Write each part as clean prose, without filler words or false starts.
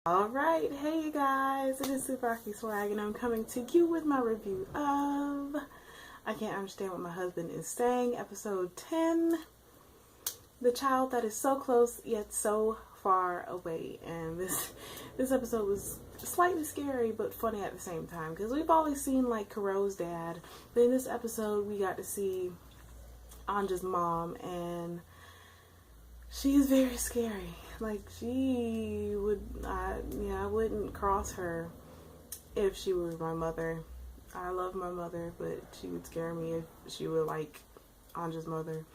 Alright, hey you guys, it is TsubakiSwagg and I'm coming to you with my review of I Can't Understand What My Husband Is Saying, episode 10, The Child That Is So Close Yet So Far Away. And this episode was slightly scary but funny at the same time, because we've always seen like Kuro's dad, but in this episode we got to see Anja's mom, and she is very scary. Like, she would, I wouldn't cross her if she was my mother. I love my mother, but she would scare me if she were like Anja's mother.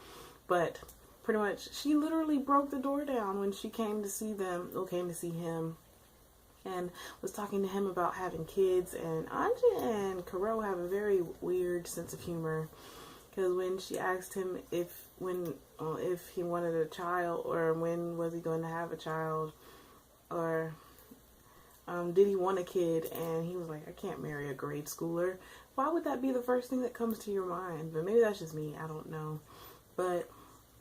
But pretty much, she literally broke the door down when she came to see them, or came to see him, and was talking to him about having kids. And Anja and Kuro have a very weird sense of humor, because when she asked him if he wanted a child, or when was he going to have a child, or did he want a kid, and he was like, I can't marry a grade schooler. Why would that be the first thing that comes to your mind? But maybe that's just me, I don't know. But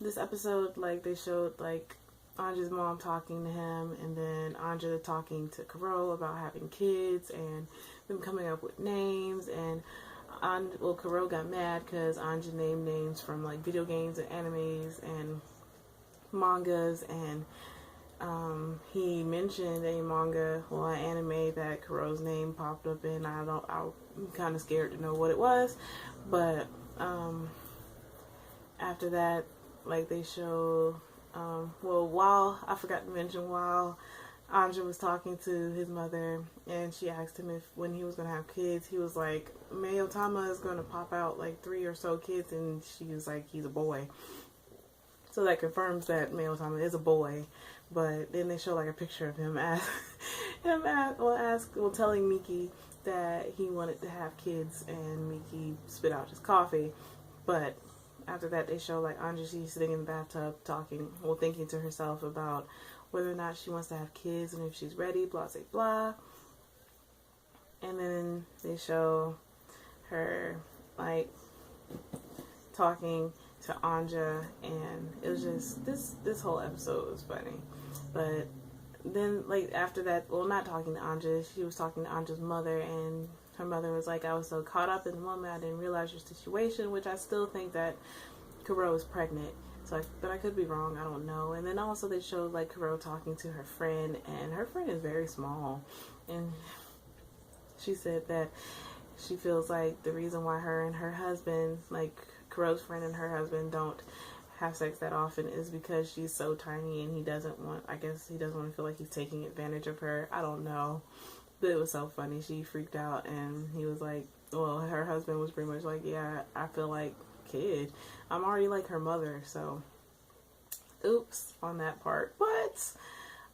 this episode, like, they showed like Anja's mom talking to him, and then Anja talking to Kuro about having kids, and them coming up with names. And Kuro got mad because Anja named names from like video games and animes and mangas, and he mentioned a manga, an anime that Kuro's name popped up in. I'm kind of scared to know what it was, but after that, like, they show, while Anja was talking to his mother, and she asked him if when he was going to have kids, he was like, Mayotama is going to pop out like 3 or so kids, and she was like, he's a boy. So that confirms that Mayotama is a boy. But then they show like a picture of him telling Miki that he wanted to have kids, and Miki spit out his coffee. But after that, they show like Anja, she's sitting in the bathtub thinking to herself about whether or not she wants to have kids and if she's ready, blah, blah, blah. And then they show her like talking to Anja, and it was just, this whole episode was funny. But then, like, after that, not talking to Anja, she was talking to Anja's mother, and her mother was like, I was so caught up in the moment, I didn't realize your situation, which I still think that Kuro is pregnant. So, but I could be wrong, I don't know. And then also they showed like Kuro talking to her friend, and her friend is very small, and she said that she feels like the reason why her and her husband, like Kuro's friend and her husband, don't have sex that often is because she's so tiny, and he doesn't want to feel like he's taking advantage of her. I don't know. But it was so funny. She freaked out, and he was like, her husband was pretty much like, yeah, I feel like kid. I'm already like her mother, so oops on that part. But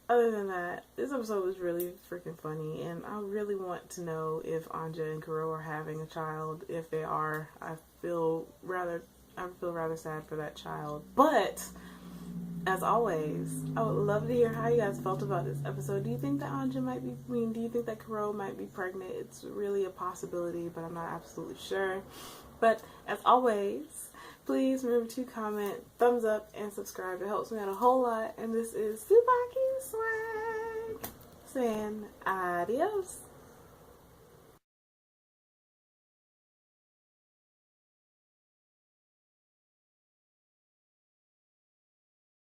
other than that, this episode was really freaking funny, and I really want to know if Anja and Kuro are having a child. If they are, I feel rather sad for that child. But as always, I would love to hear how you guys felt about this episode. Do you think that do you think that Kuro might be pregnant? It's really a possibility, but I'm not absolutely sure. But as always, please remember to comment, thumbs up, and subscribe. It helps me out a whole lot. And this is TsubakiSwagg saying adios.